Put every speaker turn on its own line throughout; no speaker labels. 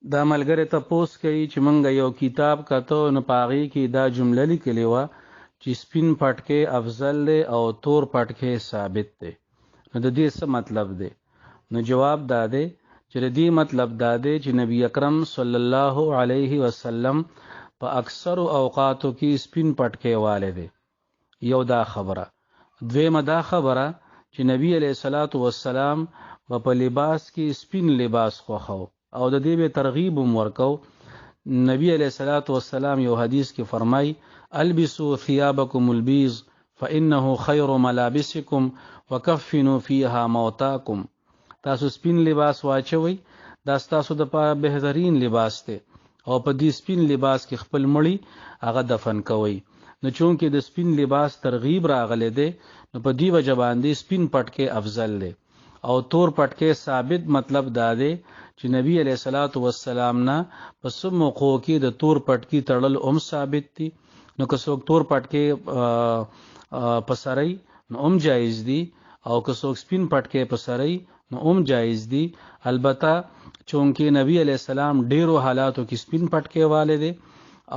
دا ملګری تپوس کوي چې مونږ یو کتاب کتو نو پاغي کې دا جمله لیکلې وه چې سپین پټکي افضل دی او تور پټکي ثابت دی. نو د دې څه مطلب دی؟ نو جواب دا دی چې د دې مطلب دا دی چې نبی اکرم صلی الله علیه وسلم په اکثر اوقاتو کې سپین پټکي والے دی. یو دا خبره. دویمه دا خبره چې نبی علیه الصلاۃ والسلام په لباس کې سپین لباس خوښو او د دې به ترغیب ورکو. نبی علیہ الصلوۃ والسلام یو حدیث کې فرمای البسوا ثيابكم البيض فانه خير ملابسكم وكفنوا فيها موتاكم. تاسو سپین لباس واچوي، دا تاسو د پاره بهترین لباس دی او په دې سپین لباس کې خپل مړی هغه دفن کوي. نو چونکې د سپین لباس ترغیب راغلی دی نو په دې وجه باندې سپین پټکي افضل دی او تور پټکي ثابت. مطلب دا دی چې نبی علیہ الصلوۃ والسلام نه په سم موقعو کې د تور پټکی تړل ثابت دي. نو که څوک تور پټکی پسرای نو جایز دي او که څوک سپین پټکی پسرای نو جایز دي. البته چونکې نبی علیہ السلام ډیرو حالاتو کې سپین پټکی والے دي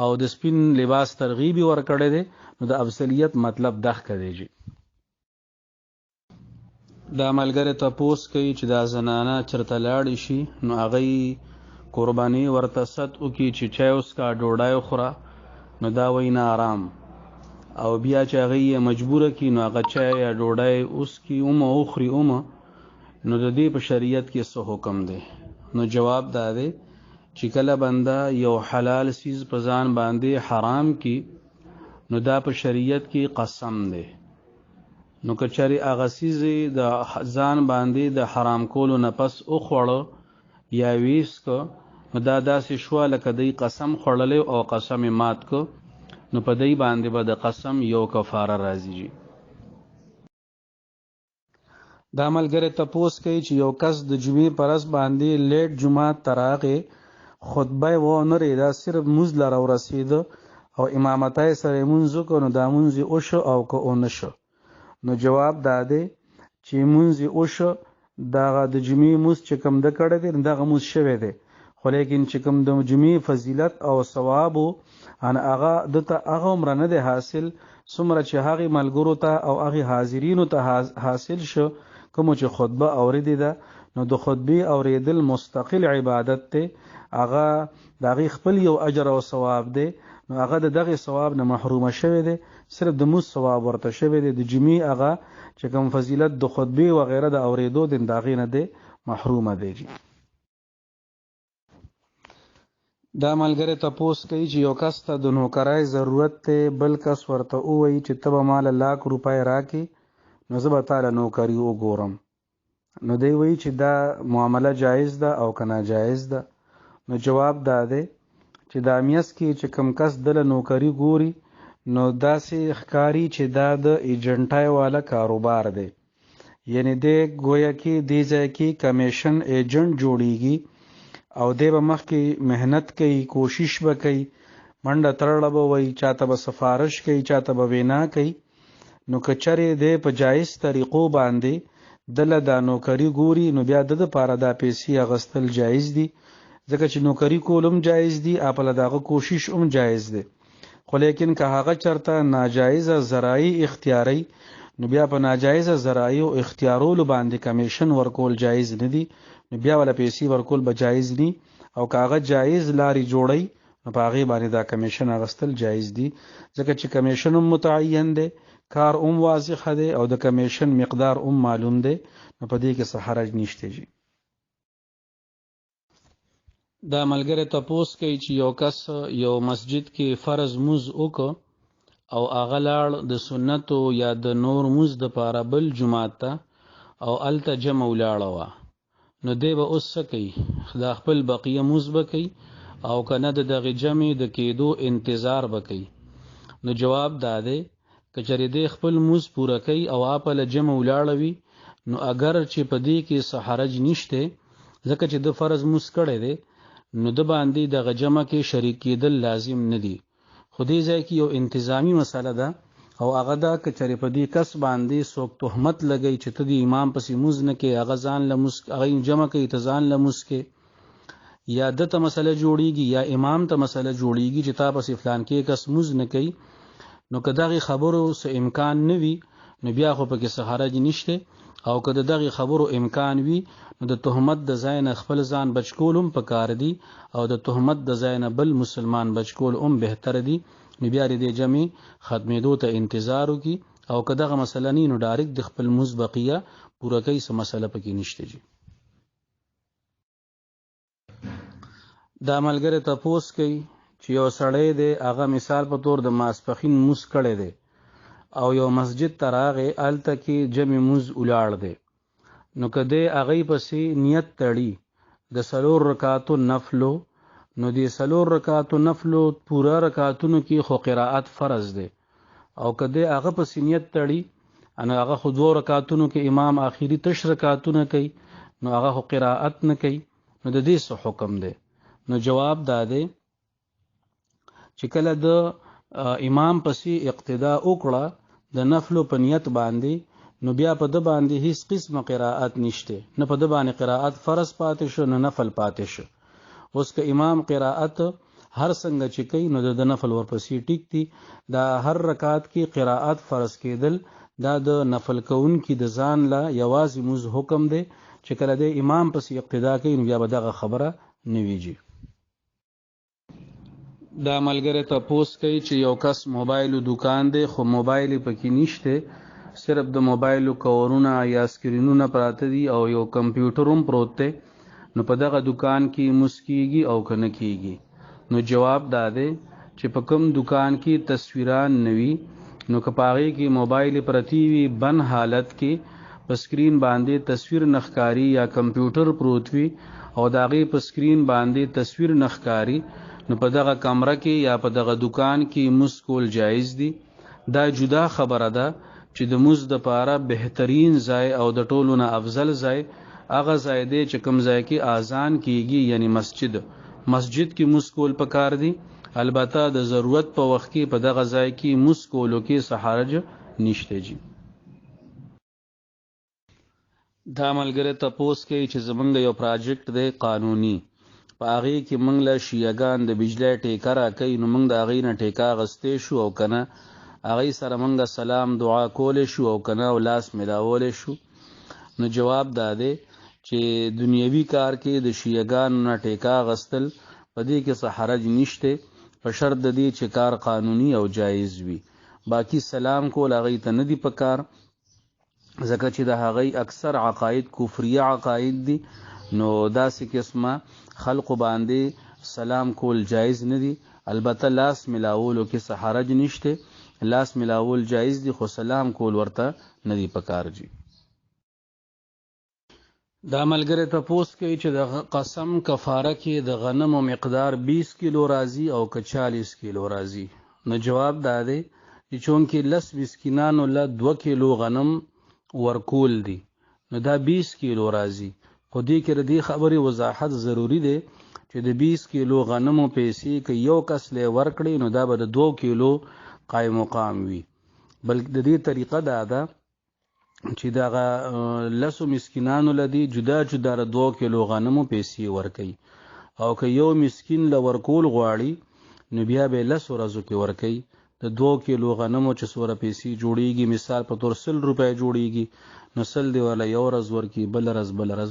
او د سپین لباس ترغیب ورکړی دی نو د افضلیت مطلب دغه کړي. دا ملګری تپوس کوي چې دا زنانه چرته لاړې شي نو هغه قرباني ورته ست وکړي چې چای اوس کا ډوډۍ خوره، نو دا وایي نه آرام، او بیا چې هغه یې مجبوره کړي نو هغه چای یا ډوډۍ اوس کې وخوري نو د دې په شریعت کې څه حکم دی؟ نو جواب دا دی چې کله بنده یو حلال سیز په ځان باندې حرام کی نو دا په شریعت کې قسم دی. نو کچری هغه سیز د ځان باندې د حرام کولو نه پس او خوړو یا ویس کو نو دا داسې شو لکه دی قسم خوړلی او قسم مات کو نو په دی باندې به د قسم یو کفاره راځي. دا ملګری تپوس کوي چې یو کس د جمعې پر ورځ باندې لیټ جمعه تراغه خطبه و نه ریدا صرف موز لره ورسید او امامتای سره مونږ کو نو دا مونږ او شو او کو نشو. نو جواب دا دی چې مونږ او شو دا د جمعې موز چې کوم د کړه دی دغه موز شوی دی، خو لیکن چې کوم د جمعې فضیلت او ثواب ان هغه دته هغه عمر نه دی حاصل څومره چې هغه ملګرو ته او هغه حاضرینو ته حاصل شو کوم چې خطبه اوریدي ده. نو د خطبه اوریدل مستقل عبادت ته هغه دغه خپل یو اجر او ثواب دی، نو هغه دغه ثواب نه محروم شوی دی، صرف د موس ثواب ورته شوی دی. د جمعې هغه چې کوم فضیلت د خطبه و غیره د اوریدو د داغې نه دی محروم دی. دا ملګری تپوس کوي چې یو کس ته د نوکرای ضرورت ته بل کس ورته وایي چې ته به مال لاک روپۍ راکې نو زه به تاله نوکري وګورم. نو دی وایي چې دا معامله جایز ده او که ناجایز ده؟ نو جواب دا دی چې دا میس کې چې کم کس دله نوکري ګوري نو داسې ښکاري چې دا د ایجنټای والا کاروبار دی، یعنی دی گویا کې دی ځای کې کمیشن ایجنټ جوړیږي او دی به مخکې محنت کوي، کوشش به کوي، منډه ترړه به وایي، چاته به سفارش کوي، چاته به وینا کوي. نو که چرې دی په جایز طریقو باندې دله دا نوکري ګوري نو بیا د لپاره دا پیسې اخیستل جایز دي، ځکه چې نوکري کول هم جایز دي، اپله دغه کوشش هم جایز دی. خو لیکن که هغه چرته ناجایزه ذرایع اختیاري نو بیا په ناجایزه ذرایع او اختیارولو باندې کمیشن ورکول جایز نه دي، نو بیا ولا پیسې ورکول به جایز ني. او که هغه جایز لارې جوړی نو په هغې باندې دا کمیشن اخیستل جایز دي، ځکه چې کمیشن هم متعین دی، کار هم واضح دی او د کمیشن مقدار هم معلوم دی، نو په دې کې څه حرج نشته. دا ملګری تپوس کوي چې یو کس یو مسجد کې فرض موز وکړ او هغه لاړ د سنتو یا د نور موز دپاره بل جومات ته او هلته جمع ولاړه وه، نو دی به اوس څه کوي؟ دا خپل بقیه موز به کوي او که نه د دغې جمع د کېدو انتظار به کوي؟ نو جواب دا دی که چېرې دی خپل موز پوره کوي او اپله جمع ولاړه وي نو اگر چې په دې کې څه حرج نشته، ځکه چې د فرض موز کړی دی نو د باندې دغه جمع کې شریک کېدل لازم نه دي. خو دې ځای کې یو انتظامی مسله ده او هغه دا که چېرې په دې کس باندې څوک تهمت لګوي چې ته د امام پسې موز نه کې، هغه ځان له موز هغه جمع کوي ته ځان له موز کې، یا دته مسله جوړیږي یا امام ته مسله جوړیږي چې تا پسې فلان کې کس موز نه کوي، نو که دغه خبرو څه امکان نه وي نو بیا خو پکې څه حرج نشته، او که دغه خبرو امکان وي نو د تهمت د ځای نه خپل ځان بچ کول هم پکار دي، او د تهمت د ځای نه بل مسلمان بچ کول هم بهتر دي. نو بیا دې جمع ختمېدو ته انتظار وکړي، او که دغه مسله نه نو ډایرکټ د خپل موز بقیه پوره کوي، څه مسله پکې نشته جي. دا ملګری تپوس کوي چې یو سړی دی هغه مثال په طور د ماسپخین موز کړی دی او یو مسجد ته راغی، هلته کې جمع موز ولاړ دی، نو که دی هغې پسې نیت تړي د 4 رکعاتو نفلو، نو د 4 رکعاتو نفلو پوره رکعاتونو کې خو قرائت فرض دی، او که دی هغه پسې نیت تړي نو هغه خو 2 رکعاتونو کې امام آخري تش رکعاتونه کوي، نو هغه خو قرائت نه کوي، نو د دې څه حکم دی؟ نو جواب دا دی چې کله د امام پسې اقتدا وکړه د نفلو په نیت باندې، نو بیا په د باندې هیڅ قسمه قرائت نشته، نه په د باندې قرائت فرض پاتې شو نه نفل پاتې شو. اوس که امام قرائت هر څنګه چې کوي نو د نفل ورپسې ټیک دي. دا هر رکعت کې قرائت فرض کېدل دا د نفل کوونکي د ځان لا یوازې موز حکم دی، چې کله د امام پسې اقتدا کوي نو بیا به دغه خبره نه ویږي. دا ملګری تپوس کوي چې یو کس موبایلو دکان دی خو موبایل پکې نشته، صرف د موبایلو کورونه یا سکرینونه پراته دي او یو کمپیوټر هم پروت دی، نو په دغه دکان کې موس کیږي او که نه کیږي؟ نو جواب دا دی چې په کوم دکان کې تصویران نه وي نو که په هغې کې موبایل پرتی وي بند حالت کې په سکرین باندې تصویر نښکاري یا کمپیوټر پروت وي او د هغې په سکرین باندې تصویر نښکاري، نو په دغه کمره کې یا په دغه دکان کې موس کول جایز دي. دا جدا خبره ده چې د موس دپاره بهترین ځای او د ټولو نه افضل ځای هغه ځای دی چې کوم ځای کې اذان کیږي، یعنی مسجد کې موس کول پکار دي. البته د ضرورت په وخت کې په دغه ځای کې موس کولو کې څه حرج نشته جي. دا ملګری تپوس کوي چې زمونږ یو پراجیکټ دی قانوني، په هغې کې موږ له شیعهګان د بجلی ټیکه راکوي، نو موږ د هغې نه ټیکه اخیستی شو او که نه هغې سره موږ سلام دعا کولی شو او که نه او لاس میلاولی شو. نو جواب دا دی چې دنیوي کار کې د شیعهګانو نه ټیکه اخیستل په دې کې څه حرج نشته، په شرط د دې چې کار قانوني او جایز وي. باقي سلام کول هغې ته نه دي پکار، ځکه چې د هغې اکثر عقاید کفریه عقاید دي، نو داسې قسمه خلقو باندې سلام کول جایز نه دي. البته لاس ملاولو کې څه حرج نشته، لاس ملاول جایز دي، خو سلام کول ورته نه دي پکار جي. دا ملګری تپوس کوي چې د قسم کفاره کې د غنمو مقدار 20 کیلو راځي او که 40 کیلو راځي؟ نو جواب دا دی چې چونکې 10 مسکینانو له 2 کیلو غنم ورکول دي نو دا 20 کیلو راځي، خو دې کې د دې خبرې وضاحت ضروری دی چې د 20 کیلو غنمو پیسې که یو کس له ورکړي نو دا به د 2 کیلو قائم مقام وي. بلکې د دې طریقه دا ده چې دغه 10 مسکینانو لدی جدا جدا 2 کیلو غنمو پیسې ورکوي، او که یو مسکین له ورکول غواړي نو بیا به 10 ورځو کې ورکوي. د 2 کیلو غنمو چې څومره پیسې جوړیږي، مثال په طور 100 روپۍ جوړیږي، نو 100 دی ولا یو ورځ ورکي، بل ورځ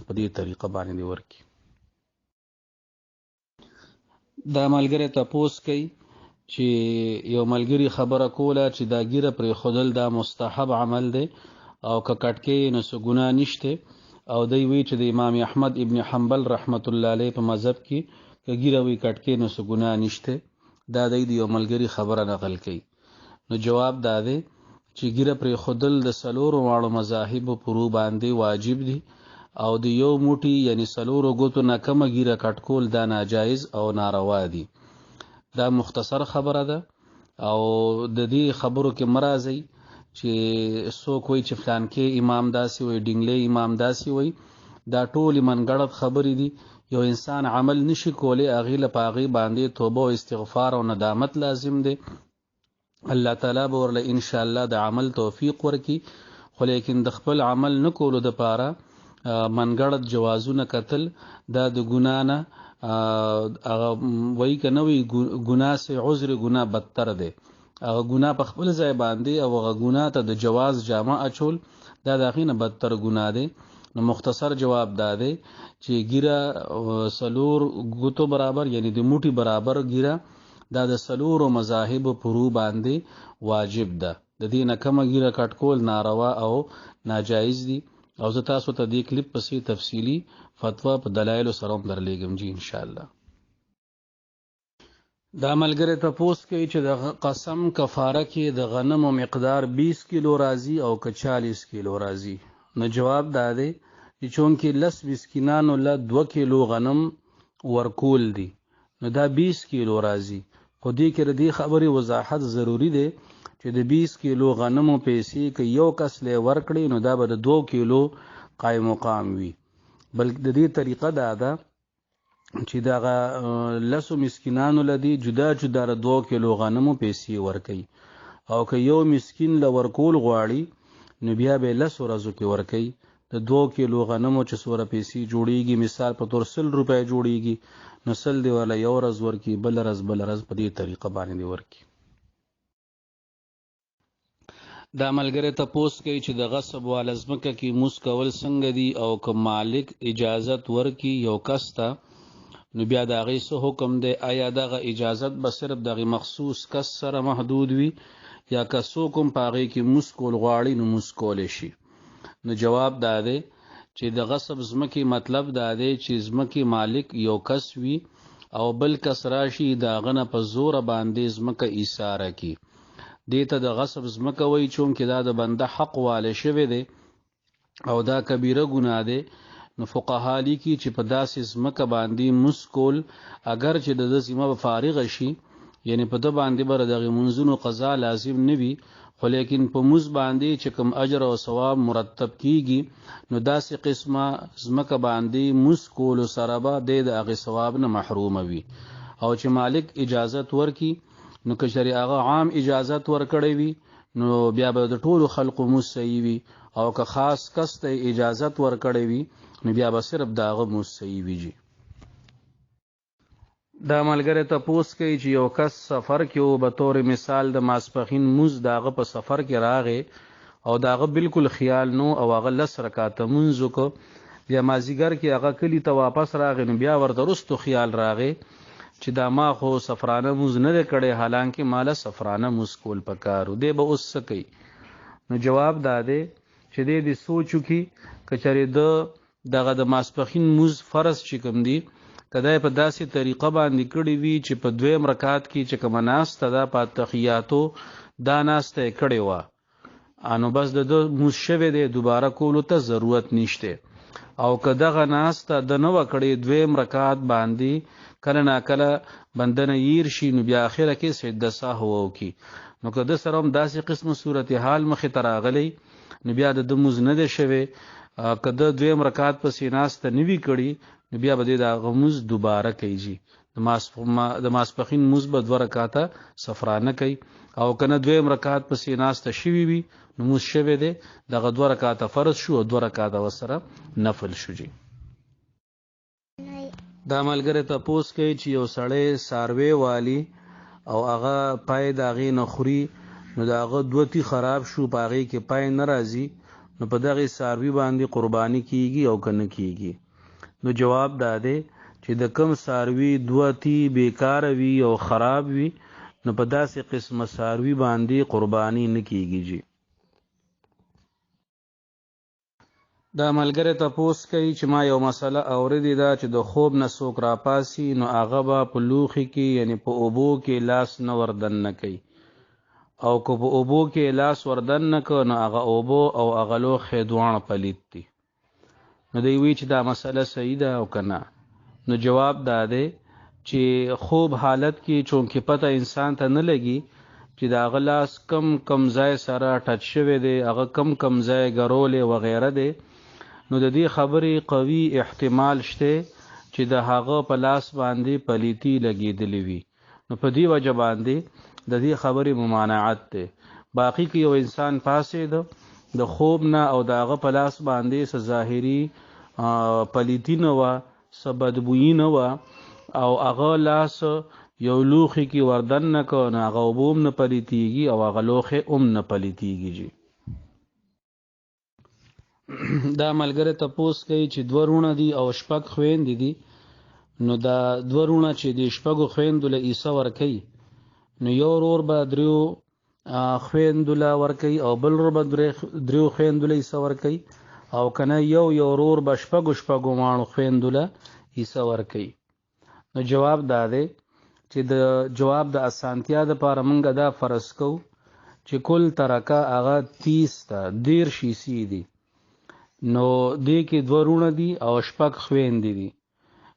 په دې طریقه باندې دی ورکي. دا ملګری تپوس کوي چې یو ملګری خبره کوله چې دا ګیره پرې خودل دا مستحب عمل دی او که کټکې نو څه ګناه نشته، او دی وی چې د امام احمد ابن حنبل رحمت الله علیه په مذهب کې که ګیره وی کټکې نو څه ګناه نشته. دا دی یو ملګری خبره نقل کوي. نو جواب دا دی چې ګیره پرې خودل د 4 واړو مذاهبو پرو باندې واجب دي، او د یو موټي یعنی 4 غوتو نه کمه ګیره کټکول دا ناجایز او ناروا دي. دا مختصر خبره ده، او د دې خبرو کې مرازي چې څوک وایي چې فلان کې امام داسې وایي، ډینګلې امام داسې وایي، دا ټول منګړب خبرې دي. یو انسان عمل نشي کولی، هغې له په هغې باندې توبه او استغفار او ندامت لازم دی. الله تعالی به ورله انشاءالله د عمل توفیق ورکي، خو لیکن د خپل عمل نه کولو دپاره منګړد جوازونه کتل دا د ګناه نه هغه وایي که نه وي ګناه سے عذر ګناه بدتر دی. هغه ګناه په خپل ځای باندې او هغه ګناه ته د جواز جامه اچول دا د هغې نه بدتر ګناه دی. نو مختصر جواب دا دی چې ګیره څلور ګوتو برابر یعنی د موټي برابر ګیره دا د څلورو مذاهبو په رو باندې واجب ده. د دې نه کمه ګیره کټ کول ناروا او ناجایز دي. او زه تاسو ته دې کلیپ پسې تفصیلی فتوا په دلایلو سره هم درلیږم جی ان شاء الله. دا ملګری تپوس کوي چې د قسم کفاره کې د غنمو مقدار 20 کیلو راځي او که 40 کیلو راځي. نو جواب دا دی چې چونکې 10 مسکینانو له 2 کیلو غنم ورکول دي نو دا 20 کیلو راځي. خو دې کې د دې خبرې وضاحت ضروری دی چې د 20 کیلو غنمو پیسې که یو کس له ورکړي نو دا به د 2 کیلو قائم مقام وي. بلکې د دې طریقه دا ده چې دغه 10 مسکینانو لدی جدا جدا 2 کیلو غنمو پیسې ورکړي او که یو مسکین له ورکول غواړي نو بیا به 10 ورځو کې ورکړي. د 2 کیلو غنمو چې څوره پیسې جوړیږي مثال په تور 100 روپۍ جوړیږي نو 100 دی ولا یو ورځ ورکړي بل ورځ په دې طریقه باندې ورکړي. دا ملګری تپوس کوي چې د غصب والا ځمکه کې موس کول څنګه دي او که مالک اجازت ورکړي یو کس ته نو بیا د هغې څه حکم دی؟ آیا دغه اجازت به صرف دغه مخصوص کس سره محدود وي یا که څوک هم په هغې کې موس کول غواړي نو موس کولی شي؟ نو جواب دا دی چې د غصب ځمکې مطلب دا دی چې ځمکې مالک یو کس وي او بل کس راشي د هغه نه په زوره باندې ځمکه ایساره کړي. دې ته د غصب ځمکه وایي چونکې دا د بنده حق والی شوی دی او دا کبیره ګناه دی. نو فقها لیکي چې په داسې ځمکه باندې موس کول اگر چې د ده ذمه به فارغه شي یعنی په ده باندې به د دغې منځونو قضا لازم نه وي خو لیکن په موس باندې چې کوم اجر او ثواب مرتب کیږي نو داسې قسمه ځمکه باندې موس کولو سره به د هغې ثواب نه محرومه وي. او چې مالک اجازت ورکي نو که چېرې هغه عام اجازت ورکړی وي نو بیا به د ټولو خلقو موس صحیح وي او که خاص کس ته اجازت ورکړی وي نو بیا به صرف د هغه موس صحیح وي. دا ملګری تپوس کوي چې یو کس سفر کې و به طور مثال د ماسپښین مونځ د هغه په سفر کې راغی او د هغه بالکل خیال نو او هغه 10 رکعاته مونځ وکړو بیا مازدیګر کې هغه کلي ته واپس راغی نو بیا ورته وروستو خیال راغی چې دا ما خو سفرانه مونځ نه دی کړی حالانکې ماله سفرانه مونځ کول پکار و. دی به اوس څه کوي؟ نو جواب دا دی چې دی دې سوچ وکړي که چېرې دغه د ماسپښین مونځ فرض چې کوم دی که دا په داسې طریقه باندې کړی وي چې په 2 رکعات کې چې کومه ناسته ده په اتحیاتو دا ناسته یې کړې وه نو بس د ده مونځ شوی دی دوباره کولو ته ضرورت نشته. او که دغه ناسته د نه وه کړې 2 رکعات باندې کله ناکله بنده نه ییر شي نو بیا اخره کې سجده سهو وکړي نو که ده سره هم داسې قسمه صورتحال مخې ته راغلی نو بیا د ده مونځ نه دی شوی. که د 2 رکعات پسې ناسته نه وي کړي نو بیا به د هغه مونځ دوباره کوي. د ماسپښین مونځ به 2 رکعاته سفرانه کوي او که نه 2 رکعات پسې ناسته شوي وي نو مونځ شوی دی دغه 2 رکعاته فرض شو او 2 رکعاته ورسره نفل شو. جي دا ملګری تپوس کوي چې یو سړی څاروی والي او هغه پای د هغې نه خوري نو د هغه 2 تی خراب شو په هغې کې پای نه راځي نو په دغې څاروي باندې قرباني کیږي او که نه کیږي؟ نو جواب دا دی چې د کم څاروي 2 تی بیکاره وي او خراب وي نو په داسې قسمه څاروي باندې قرباني نه کیږي. جی دا ملګری تپوس کوي چې ما یو مسله اوریدې ده چې د خوب نه څوک راپاسي نو هغه به په لوښي کې یعنی په اوبو کې لاس نه وردن نه کوي او که په اوبو کې لاس وردن نه که نو هغه اوبو او هغه لوښی دواړه پلید دي. نو دی وی چې دا مسله صحیح ده او که نه؟ نو جواب دا دی چې خوب حالت کې چونکې پته انسان ته نه لګي چې د هغه لاس کم ځای سره ټچ شوی دی هغه کم ځای ګرولې وغیره دی نو د دې خبرې قوي احتمال شته چې د هغه په لاس باندې پلیتی لګېدلې وي نو په دې وجه باندې د دې خبرې ممانعت دی. باقی که یو انسان پاسېده د خوب نه او د هغه په لاس باندې څه ظاهري پلیتی نه وه څه بدبویي نه وه او هغه لاس یو لوخي کې وردن نه کو نه هغه وبوم نه پلیتیږي او هغه لوخه نه پلیتیږي جی دا ملګری تپوس کوي چې دوه رونه دي او شپږ خويندې دي نو دا دوه رونه چې د شپږو خويندو له عیسی ورکي نو یو ورور به دریو خويندو له ورکي او بل ورور به دریو خويندو له عیسی ورکي او کنه یو ورور به شپږو مانو خويندو له عیسی ورکي نو جواب دا دی چې د جواب د اسانتیا د لپاره مونږ دا فرض کو چې کل ترکه هغه 30 تا 13 شي دي نو دې کې دوه رونه دي او شپږ خويندې دي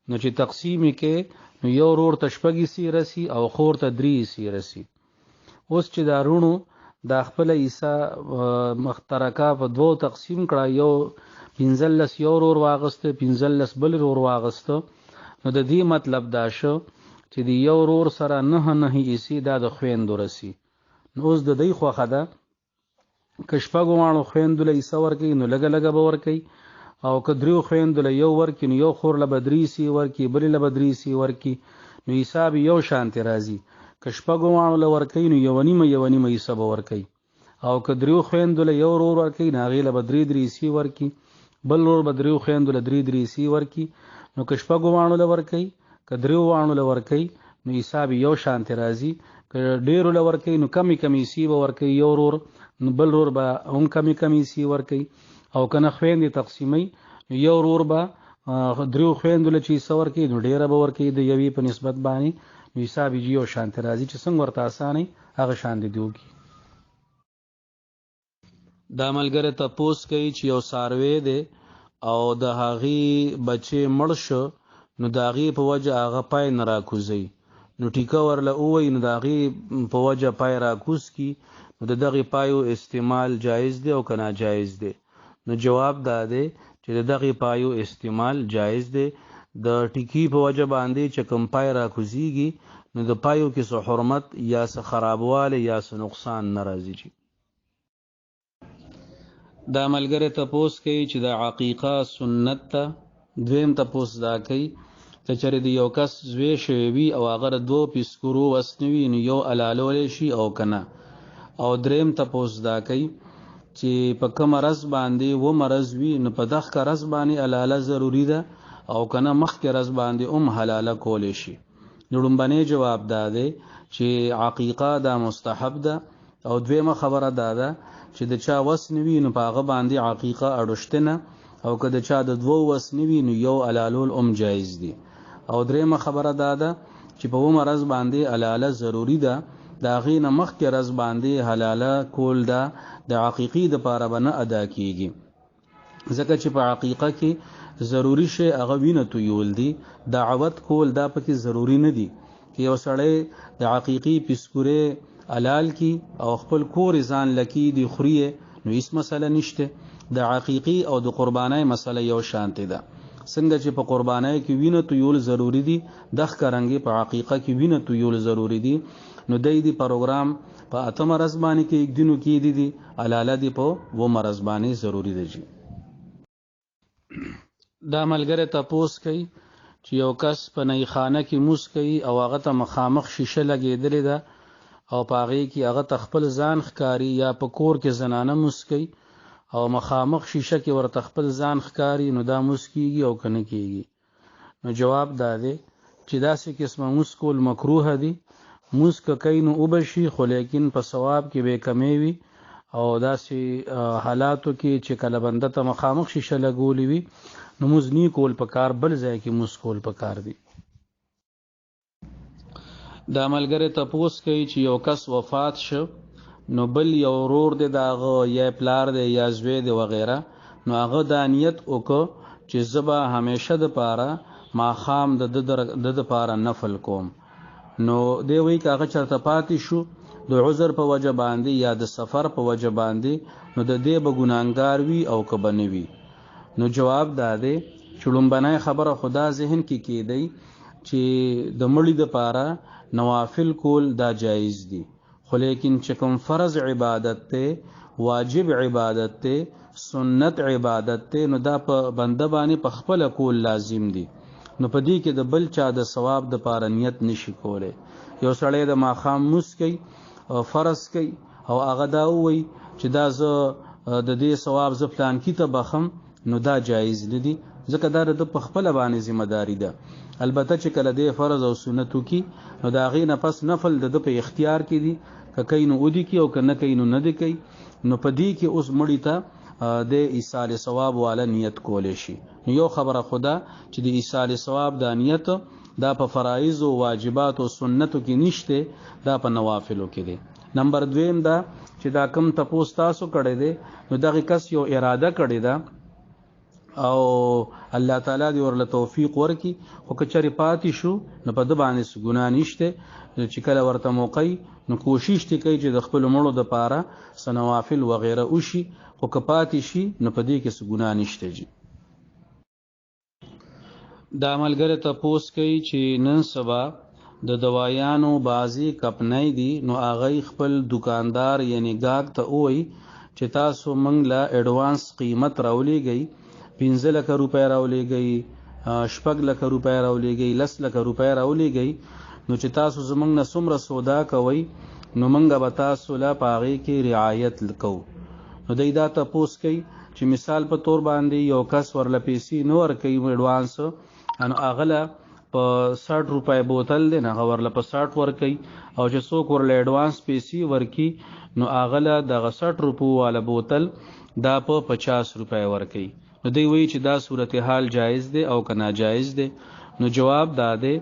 نو چې تقسیم کې نو یو ورور ته شپږی سي رسی او خور ته 3 سي رسی اوس چې دا رونو دا خپل عیسی مخترکا په دوه تقسیم کړه یو 15 یو ورور واغسته 15 بل ورور واغسته نو د دې مطلب دا شو چې دی یو ورور سره نه عیسی دا د خويندو رسی نو اوس د دې خوخه ده کشپګو مانو خويندو له عیسی ورکی نو لګه به ورکی او کدریو خويندو له یو ورکی نو یو خور له بدری سی ورکی بل له بدری سی ورکی نو حساب یو شانتی راځي کشپګو مانو له ورکی نو یو نیمه حساب ورکی او کدریو خويندو له یو ورور ورکی ناغي له بدری سی ورکی بل ورور بدریو خويندو له 3 سی ورکی نو کشپګو مانو له ورکی کدریو وانو له ورکی نو حساب یو شانتی راځي ک ډیرو له ورکی نو کمی سی به ورکی یو ورور نو بل ورور به هم کمی سی ورکی او کنه خويندې تقسیمي یو ورور به دریو خويندو له چی سور کې نو ډیره به ورکی د یوې په نسبت باندې نو حساب یو شانتی راځي چې څنګه ورته اسانه هغه شان دي دیوږي دا ملګری تپوس کوي چې یو ساروی دی او د هغې بچې مړ شو نو د هغې په وجه هغه پای نه راکوزي نو ټیکه ورله ووایي نو د هغې په وجه پای راکوز کی نو د دغې پایو استعمال جایز دی او که ناجایز دی نو جواب دا دی چې د دغې پایو استعمال جایز دی د ټیکي په وجه باندې چې کوم پای راکوزیږي نو د پایو کې څه حرمت یا څه خرابوالی یا څه نقصان نه راځي دا ملګری تپوس کوي چې د عقیقه سنت ته دویم تپوس دا کوي چې چېرې د یو کس زوی شوی وي او هغه د 2 پیسکورو وس نه وي نو یو حلالولی شي او که نه او دریم تپوس دا کوي چې په کومه رز باندې مرض وي نو په دغه رز باندې حلاله ضروري ده او که نه مخکې رز باندې حلاله کولی شي نو لومبنی جواب دا دی چې عقیقه دا مستحب ده او دویمه خبره دا ده چې د چا وس نه وي نو په هغه باندې عقیقه اړوشته نه او که د چا د 2 وس نه وي نو یو حلالول جایز دي او دریمه خبره دا ده چې په مرض باندې حلاله ضروری ده د هغې نه مخکې رز باندې حلاله کول ده د عقیقې دپاره به نه ادا کیږي ځکه چې په عقیقه کې ضروری شی هغه وینه تویول دي دعوت کول دا پکې ضروری نه دي چې یو سړی د عقیقې پیسکورې حلال کی او خپل کور ځان لکی دی خوري نو هیڅ مسله نشته د عقیقې او د قربانۍ مسله یو شانته ده څنګه چې په قربانۍ کې وینه تویول ضروری دي د ښکارنګي په عقیقه کې وینه تویول ضروری دي نو د دې پروګرام په اتم مرز باندې کې یک دینو کې دي حلاله دي په و مرز باندې ضروری دي دا ملګری تپوس کوي چې یو کس په نی خانه کې موس کوي او هغه ته مخامخ شیشه لګېدلې ده او په هغې کې هغه ته خپل ځان ښکاري یا په کور کې زنانه موس کوي او مخامخ شیشه کې ورته خپل ځان ښکاري نو دا موس کیږي او که نه کیږي نو جواب دا دی چې داسې قسمه موس کول مکروه دي موس که کوي نو وبشي خو لیکن په ثواب کې به کمی وي او داسې حالاتو کې چې کله بنده ته مخامخ شیشه لګولې وي نو موس نی کول پکار بل ځای کې موس کول پکار دي دا ملګری تپوس کوي چې یو کس وفات شو نو بل یو ورور دی د هغه یا پلار دی یا زوی دی وغیره نو هغه دا نیت وکړه چې زه به همیشه دپاره ماښام د دپاره نفل کوم نو دی وایي که هغه چېرته پاتې شو د عذر په وجه باندې یا د سفر په وجه باندې نو د دې به ګناهګار وي او که به نه وي نو جواب دا دی چې لومبنی خبره خدا ذهن کې کېدی چې د مړي دپاره نوافل کول دا جایز دي خو لیکن چې کوم فرض عبادت ته واجب عبادت ته سنت عبادت ته نو دا په بنده باندې په خپل کول لازم دي نو په دې کې د بل چا د ثواب د پاره نیت نشي کولی. یو سړی د ماښام مونځ کوي او فرض کوي او هغه دا وایي چې دا زه د دې ثواب زه فلانکي ته بخم، نو دا جایز نه دي، ځکه دا د په خپله باندې ذمه داري ده. البته چې کله دی فرض او سنت وکړي نو د هغې نه پس نفل د ده په اختیار کې دي، که کوي نو ودي کوي او که نه کوي نو نه دی کوي. نو په دې کې اوس مړي ته د ایصال ثواب والا نیت کولی شي. نو یو خبره خدا چې د ایصال ثواب دا نیت دا په فرایض او واجبات او سنتو کې نشته، دا په نوافلو کې دی. نمبر دویم دا چې دا کم تپوس تاسو کړی دی نو دغه کس یو اراده کړی ده او الله تعالی دې ورله توفیق ورکړي، خو که چېرې پاتې شو نو په ده باندې څه ګناه نشته. چې کله ورته موقع نو کوشش دې کوي چې د خپلو مړو دپاره څه نوافل وغیره وشي، خو که پاتې شي نو په دې کې څه ګناه نشته. جي دا ملګری تپوس کوي چې نن سبا د دوایانو بعضې کمپنۍ دي، نو هغوی خپل دکاندار یعنی ګاهک ته ووایي چې تاسو موږ له ایډوانس قیمت راولیږئ، 15 لکه روپۍ راولیږئ، 6 لکه روپۍ راولیږئ، 10 لکه روپۍ راولیږئ، نو چې تاسو زموږ نه څومره سودا کوئ نو موږ به تاسو له په هغې کې رعایت کوو. نو دی دا تپوس کوي چې مثال په طور باندې یو کس ورله پیسې نه ورکوي ایډوانس، نو هغه له په 60 روپۍ بوتل دی نه هغه ورله په 60 ورکوي، او چې څوک ورله ایډوانس پیسې ورکي نو هغه له دغه 60 روپو والا بوتل دا په 50 روپۍ ورکوي. نو دی وایي چې دا صورتحال جایز دی او که ناجایز دی؟ نو جواب دا دی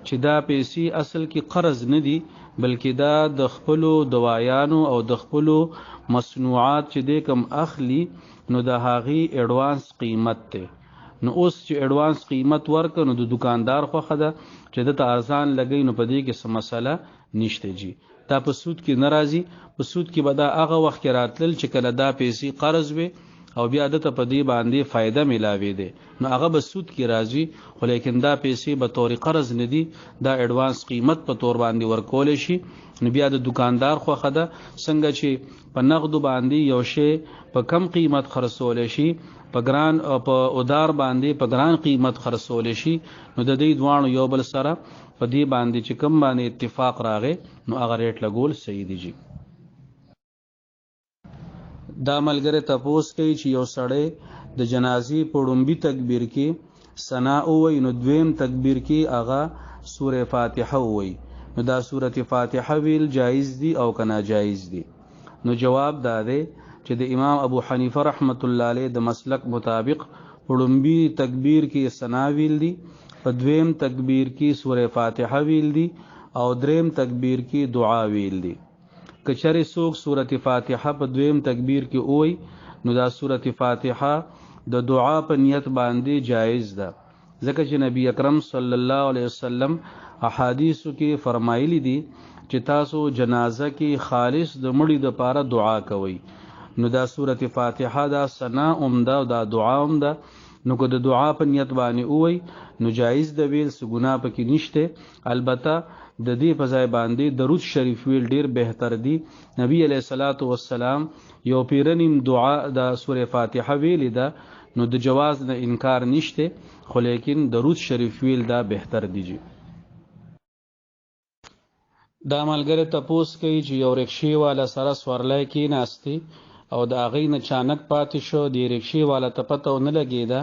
چې دا پیسې اصل کې قرض نه دي، بلکې دا د خپلو دوایانو او د خپلو مصنوعات چې دی کم اخلي نو د هغې ایډوانس قیمت دی. نو اوس چې ایډوانس قیمت ورکړه نو د دکاندار خوښه ده چې دته ارزان لګوي، نو په دې کې څه مسله نشته. جي دا په سود کې نه راځي. په سود کې به دا هغه وخت کې راتلل چې کله دا پیسې قرض وي او بیا دته په دې باندې فایده ملاوي دی، نو هغه به سود کې راځي، خو لیکن دا پیسې به طور قرض نه دي، دا ایډوانس قیمت په طور باندې ورکولی شي. نو بیا د دکاندار خوښه ده څنګه چې په نغدو باندې یو شی په کم قیمت خرڅولی شي، په ګران او په ادار باندې په ګران قیمت خرڅولی شي، نو د دې دواړو یو بل سره په دې باندې چې کم باندې اتفاق راغی نو هغه ریټ لګول صحیح دی. جي دا ملګری تپوس کوي چې یو سړی د جنازې په ړومبي تکبیر کې ثنا ووایي نو دویم تکبیر کې هغه سوره فاتحه ووایي، نو دا سوره فاتحه ویل جایز دي او که ناجایز دي؟ نو جواب دا دی چې د امام ابو حنیفه رحمت الله علیه د مسلک مطابق په ړومبي تکبیر کې ثنا ویل دي، په دویم تکبیر کې سوره فاتحه ویل دي او دریم تکبیر کې دعا ویل دي. که چېرې څوک سورة فاتحه په دویم تکبیر کې ووایي نو دا سورة فاتحه د دعا په نیت باندې جایز ده، ځکه چې نبی اکرم صلی الله علیه وسلم احادیثو کې فرمایلی دي چې تاسو جنازه کې خالص د مړي دپاره دعا کوئ. نو دا سورة فاتحه دا ثنا عمده او دا دعا عمده، نو که د دعا په نیت باندې ووایي نو جایز د ویل، څه ګناه پکې نشته. البته د دې په ځای باندې درود شریف ویل ډیر بهتر دی. نبی علیه الصلاۃ والسلام یو پیرنیم دعا د سوره فاتحه ویلې ده، نو د جواز نه انکار نشته، خو لیکن درود شریف ویل دا بهتر دی. دا ملګری تپوس کوي چې یو رکشې والا سره سورلی کېناستې او د هغې نه چانک پاتې شو، د رکشې والا ته پته ونه لګېده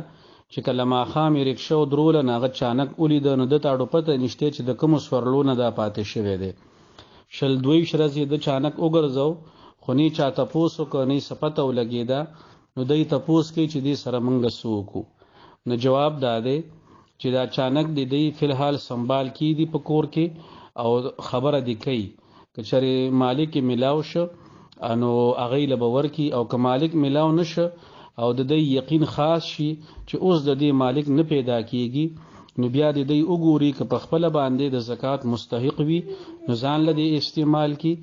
چې کله ماښام یې رکشه ودروله نو هغه چانک ولیده، نو ده ته اډو پته نشته چې د کومو سورلو نه دا پاتې شوی دی. 22 ورځې د چانک وګرځو، خو نه چا تپوس وکړه نه یې څه پته ولګېده. نو دی تپوس کوي چې دې سره موږ څه وکړو؟ نو جواب دا دی چې دا چانک د دی فی الحال سنبال کیدي په کور کې او خبره دی کوي، که چېرې مالک یې میلاو شه نو هغې له به ورکي، او که مالک میلاو نشه او د دی یقین خاص شي چې اوس د دې مالک نه پیدا کیږي، نو بیا د دی وګوري که په خپله باندې د زکات مستحق وي نو ځان له دې استعمال کی،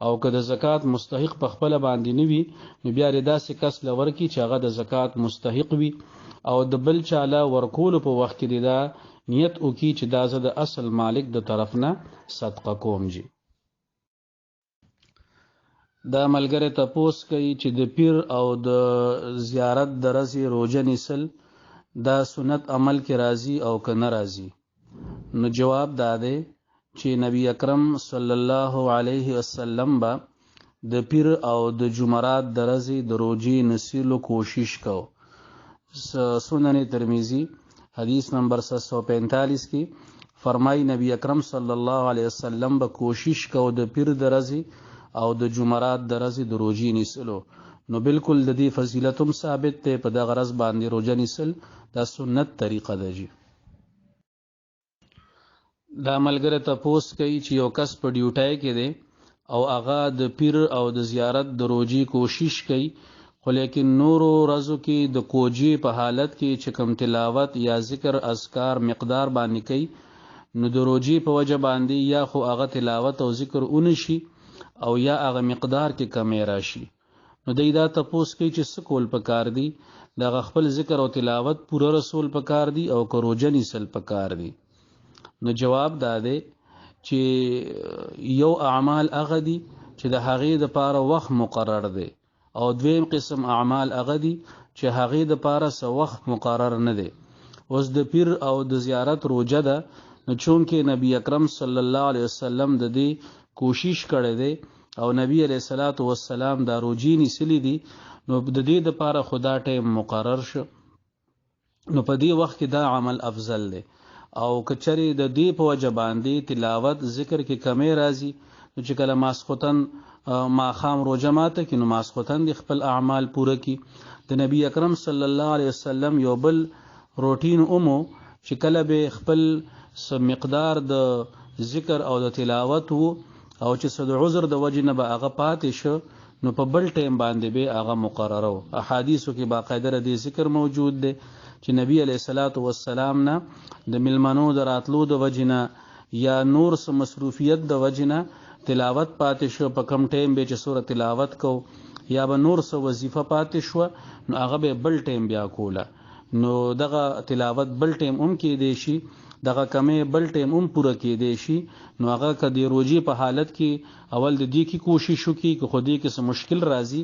او که د زکات مستحق په خپله باندې نه وي نو بیا د داسې کس له ورکي چې هغه د زکات مستحق وي، او د بل چا له ورکولو په وخت کې دا نیت وکړي چې دا زه د اصل مالک د طرف نه صدقه کوم. جي دا ملګری تپوس کوي چې د پیر او د زیارت د ورځې روژه نیسل دا سنت عمل کې راځي او که نه راځي؟ نو جواب دا دی چې نبی اکرم صلی الله علیه وسلم با د پیر او د جمعرات د ورځې د روژې نیسلو کوشش کو. سنن ترمذی حدیث نمبر 745 کی فرمائی نبی اکرم صلی الله علیه وسلم به کوشش کو د پیر د ورځې او د جمعرات د ورځې د روژې نیسلو. نو بالکل د دې فضیلت هم ثابت دی په دغه ورځ باندې روژه نیسل دا سنت طریقه ده. جی دا ملګری تپوس کوي چې یو کس په ډیوټای کې دی او هغه د پیر او د زیارت د روژې کوشش کوي، خو لیکن نورو ورځو کې د کوجې په حالت کې چې کوم تلاوت یا ذکر اذکار مقدار باندې کوي، نو د روژې په وجه باندې یا خو هغه تلاوت او ذکر اونشي او یا هغه مقدار کې کمی راشي. نو دی دا تپوس کوي چې څه کول پکار دی؟ دغه خپل ذکر او تلاوت پوره رسول پکار دی او که روژه نیسل پکار دی؟ نو جواب دا دی چې یو اعمال هغه دي چې د هغې دپاره وخت مقرر دی، او دویم قسم اعمال هغه دي چې هغې دپاره څه وخت مقرر نه دی. اوس د پیر او د زیارت روژه ده، نو چونکې نبی اکرم صلی الله علیه وسلم د دې کوشش کړی دی او نبی علیه الصلاۃ والسلام دا روژې نیسلی دي، نو د دې دپاره خدا ټیم مقرر شو، نو په دې وخت کې دا عمل افضل دی. او کچری د دې په وجه باندې تلاوت ذکر کې کمی راځي، نو چې کله ماسخوتن ماښام روژه ماته کې نو ماسخوتن د خپل اعمال پوره کی. د نبی اکرم صلی الله علیه وسلم یو بل روټین اومو چې کله به خپل مقدار د ذکر او د تلاوت وو او چې څه د عذر د وجې نه به هغه پاتې شو، نو په بل ټیم باندې به هغه مقرره و. احادیثو کې باقاعده د ذکر موجود دی چې نبی علیه الصلاۃ والسلام نه د ملمنو د راتلو د وجې نه یا نور څه مصروفیت د وجې نه تلاوت پاتې شو، په کم ټیم به چې سوره تلاوت کو یا به نور څه وظیفه پاتې شوه، نو هغه به بل ټیم بیا کوله. نو دغه تلاوت بل ټیم هم کېدی شي، دغه کمی بل ټیم هم پوره کېدی شي. نو هغه که د روژې په حالت کې اول د دې کې کوشش وکړي، که خو دې کې څه مشکل راځي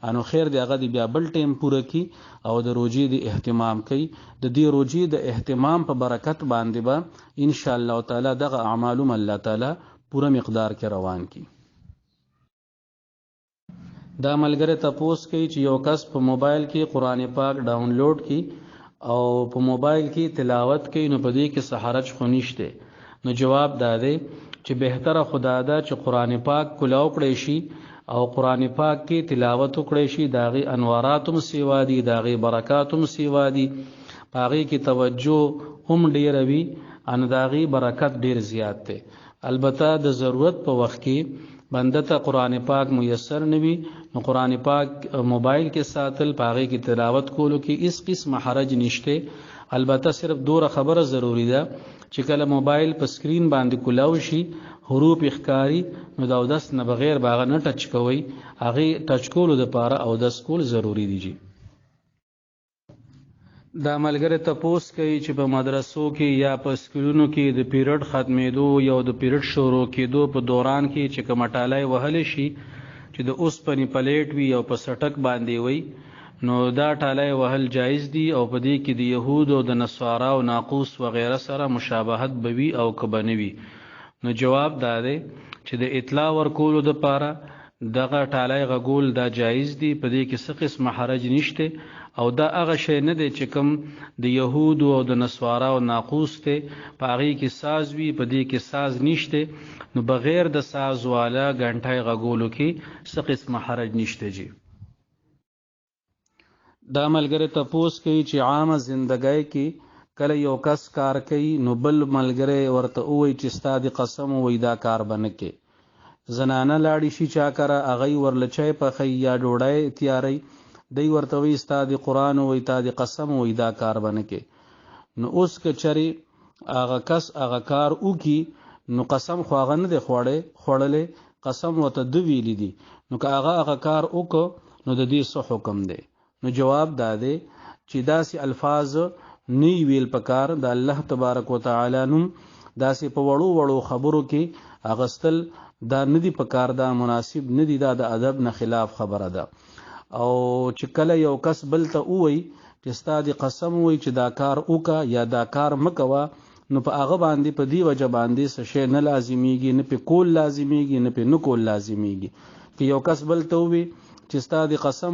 انو خیر دی هغه دی بیا بل ټیم پوره کی او د روژې د اهتمام کوي. د دې روژې د اهتمام په برکت باندې به ان شاء الله تعالی دغه اعمالم الله تعالی پوره مقدار کې روان کی. دا ملګری تپوس کوي چې یو کس په موبایل کې قرآن پاک ډاونلوډ کی او په موبایل کې تلاوت کوي، نو په دې کې څه حرج خو نشته. نو جواب دا دی چې بهتره خدا ده چې قرآن پاک کلاو کړی شي او قرآن پاک کې تلاوت وکړی شي، داغي انواراتم سیوا دي، داغي برکاتم سیوا دي، هغې کې توجه هم ډیره وي، ان داغي برکت ډیر زیات دی. البته د ضرورت په وخت کې بنده ته قرآن پاک میسر نه وي، نو قرآن پاک موبایل کې ساتل، هغې کې تلاوت کولو کې هیڅ قسم حرج نشته. البته صرف دوره خبره ضروری ده چې کله موبایل په سکرین باندې کولاو شي حروف اخکاری، نو د اودس نه بغیر باغ نه ټچ کوي، هغه ټچ کولو د پاره اودس کول ضروری دی. جی دا ملګری تپوس کوي چې په مدرسو کې یا په سکولونو کې د پیریډ ختمېدو یا د پیریډ شروع کېدو په دوران کې چې کوم ټالی وهلی شي چې د اوسپنې پلیټ وي او په سټک باندې وي، نو دا ټالی وهل جایز دي او په دې کې د یهودو او د نصارا او ناقوس وغیره سره مشابهت بوي او که به نه وي. نو جواب دا دی چې د اطلاع ورکولو دپاره دغه ټالی غږول دا جایز دي، په دې کې څه قسم حرج نشته. او دا هغه شی نه دی چې کوم د یهودو او د نصارا او ناقوس دی، په هغې کې ساز وي، په دې کې ساز نشته، نو بغیر د ساز والا ګنټۍ غږولو کې څه قسم حرج نشته. جی دا ملګری تپوس کوي چې عامه زندګۍ کې کله یو کس کار کوي، نو بل ملګری ورته ووایي چې ستا د قسم ووایي دا کار به نه کې. زنانه لاړې شي چا کره، هغوی ورله چای پخوي یا ډوډۍ تیاروي، دی ورته وایي ستا د قرآن ووایي تا د قسم ووایي دا کار به نه کې. نو اوس که چرې هغه کس هغه کار وکړي، نو قسم خو هغه نه دی خوړلی، قسم ورته ده ویلی دي، نو که هغه کار وکړو نو د دې څه حکم دی؟ نو جواب دا دی چې داسې الفاظ نه ویل پکار، د الله تبارک وتعالی نوم داسې په وړو وړو خبرو کې اغستل دا نه دی پکار، دا مناسب نه دی، دا د ادب نه خلاف خبره ده. او چې کله یو کس بل ته ووایي چې ستا د قسم وي چې دا کار وکا یا دا کار مکوه، نو په هغه باندې په دې وجه باندې څه شی نه لازمیږي، نه په کول لازمیږي، نه په نه کول لازمیږي. که یو کس بل ته ووي چې ستا د قسم